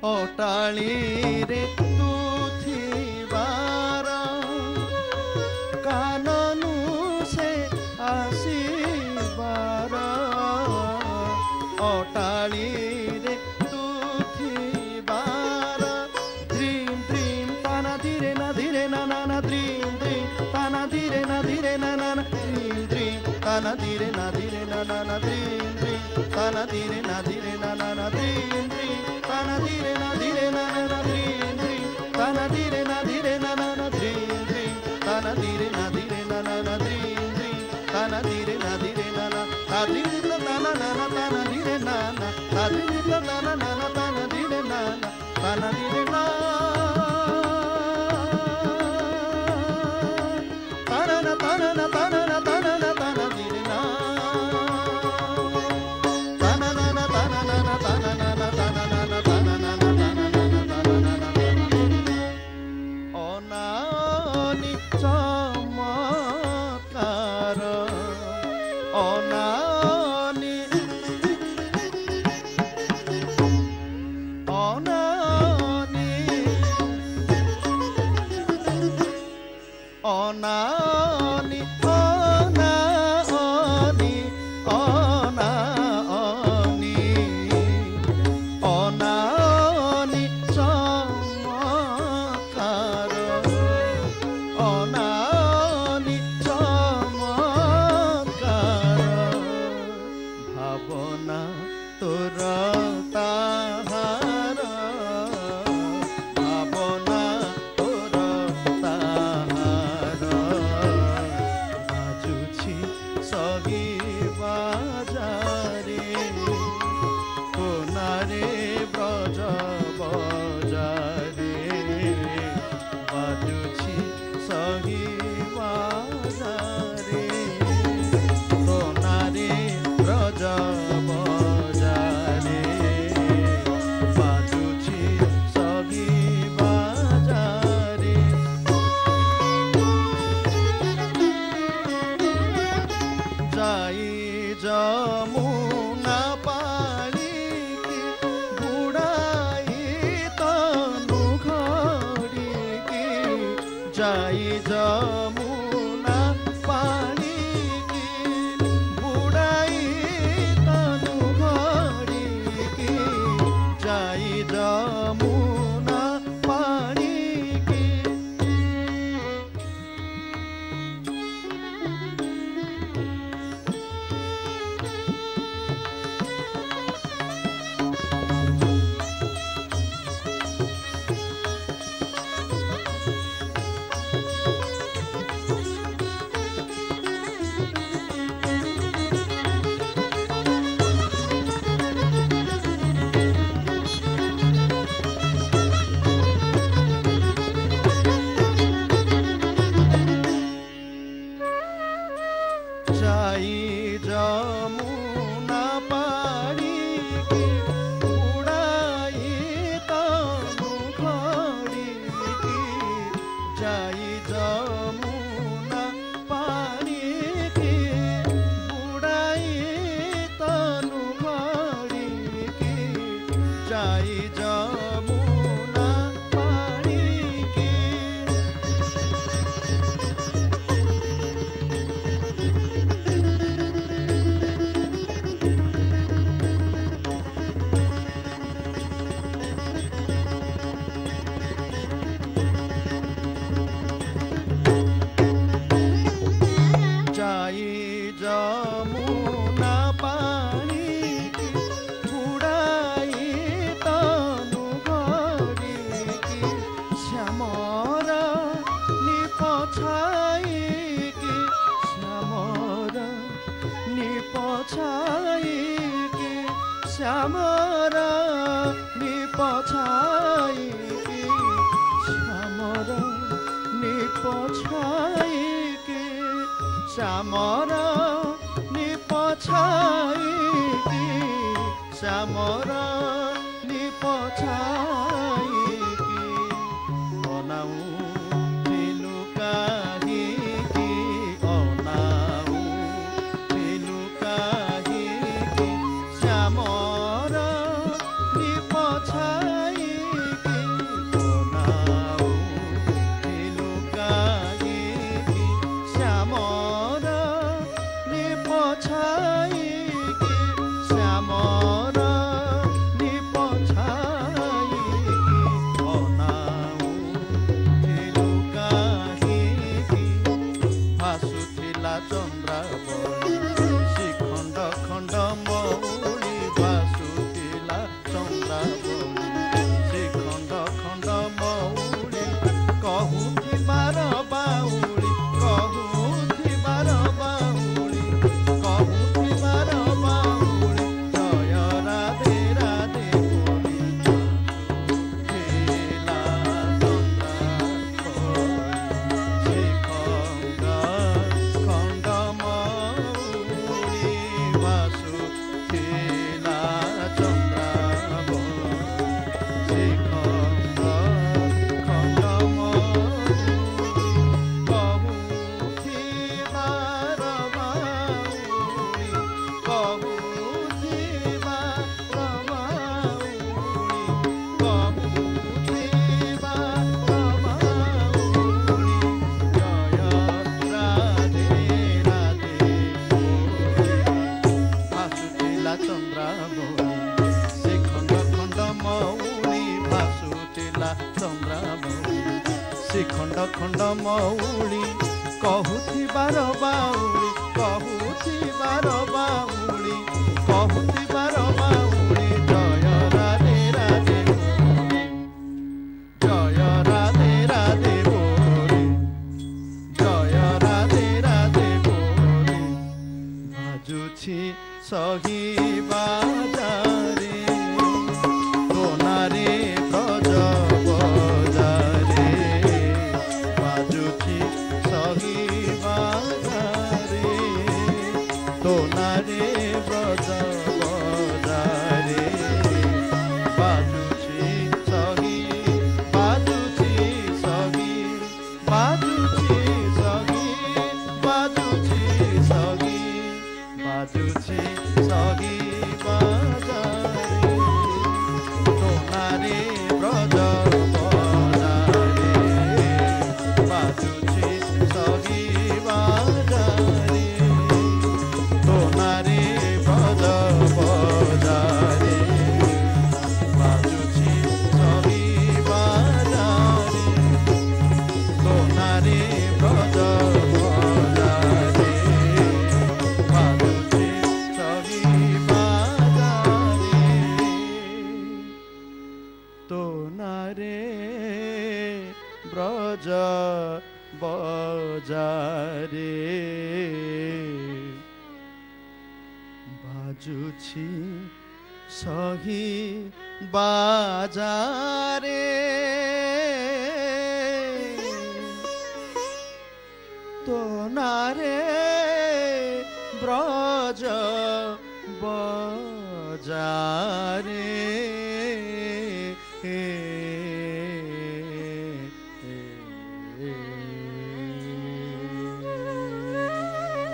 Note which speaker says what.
Speaker 1: अटाली रे तू थिबार काननु से आसीबार अटाली रे तू थिबार ड्रीम ड्रीम ताना धीरे ना ना ड्रीम ड्रीम ताना धीरे ना ना ड्रीम ड्रीम ताना धीरे ना ना ड्रीम ड्रीम ताना धीरे ना ना ड्रीम ड्रीम ताना धीरे ना ना ड्रीम ड्रीम ताना धीरे ना ना ड्रीम ड्रीम ताना धीरे ना ना ड्रीम ड्रीम ताना धीरे ना ना ताधीरे ताना ना ताना धीरे ना ताधीरे ताना ना ताना धीरे ना ताना धीरे ना ताना ना ताना ना ताना ना ताना ना ताना धीरे ना ताना ना ना ताना ना ताना ना ताना ना ताना ना अनानी चमत्कार अनानी अनानी अनानी अनानी अनानी अनानी चमत्कार अनानी चमत्कार भावना तोर ताहार भावना तोर ताहार बाजुछि सगी बाजारे कोनारे ब्रज बजारे बाजुछि सगी बाजारे कोनारे ब्रज बजारे बाजुछि सगी बाजारे जाई जमुना पानी की बुढ़ाई तनु घड़ी की जाई जमुना पानी की बुढ़ाई तनु घड़ी की जाई जमुना पानी की जाई जमुना पानी की बुढ़ाई तनु घड़ी की जाई जमुना पानी की बुढ़ाई तनु घड़ी की जाई जमुना पानी की जाई जमुना पानी की बुढ़ाई तनु घड़ी की श्यामर निपछाई की श्यामर निपछाई की श्यामर निपछाई की श्यामर निपछाई की श्यामर निपछाई की श्यामर निपछाई की अनाऊ पिलुकाही की अनाऊ पिलुकाही की श्यामर निपछाई ସେ ଖଣ୍ଡ ଖଣ୍ଡ ମଉଳି କହୁଥିବାର ବାଉଳି କହୁଥିବାର ବାଉଳି କହୁଥିବାର ବାଉଳି ଜୟ ରାଧେ ରାଧେ ବୋଲି ଥିଲା ସେ ଖଣ୍ଡ ଖଣ୍ଡ ମଉଳି ଭାସୁଥିଲା ଚନ୍ଦ୍ରାବଳି ସେ ଖଣ୍ଡ ଖଣ୍ଡ ମଉଳି କହୁଥିବାର ବାଉଳି କହୁଥିବାର ବାଉଳି କହୁଥିବାର ବାଉଳି ଜୟ ରାଧେ ରାଧେ ଭାସୁଥିଲା ଚନ୍ଦ୍ରାବଳି ସେ ଖଣ୍ଡ ଖଣ୍ଡ ମଉଳି ଭାସୁଥିଲା ଚନ୍ଦ୍ରାବଳି ସେ ଖଣ୍ଡ ଖଣ୍ଡ ମଉଳି କହୁଥିବାର ବାଉଳି କହୁଥିବାର ବାଉଳି କହୁଥିବାର ବାଉଳି ଜୟ ରାଧେ ରାଧେ ଜୟ ରାଧେ ରାଧେ ବୋଲେ ଜୟ ରାଧେ ରାଧେ ବୋଲେ ବାଜୁଛି ସହି ବାଜାରେ କୋନାରେ ବ୍ରଜ ବଜାରେ ବାଜୁଛି ସହି ବାଜାରେ କୋନାରେ ବ୍ରଜ ବଜାରେ ବାଜୁଛି ସହି ବାଜୁଛି ସହି ବାଜୁଛି ସହି ବାଜୁଛି ସହି ବାଜୁଛି ସହି ବାଜାରେ କୋନାରେ ବ୍ରଜ ବଜାରେ ବାଜୁଛି ସହି ବାଜାରେ କୋନାରେ ବ୍ରଜ ବଜାରେ ବାଜୁଛି ସହି ବାଜାରେ କୋନାରେ ବ୍ରଜ ବଜାରେ ବାଜୁଛି ସହି ବାଜାରେ ତୋନାରେ ବ୍ରଜ ବଜାରେ ବାଜୁଛି ସହି ବାଜାରେ ତୋନାରେ ବ୍ରଜ ବଜାରେ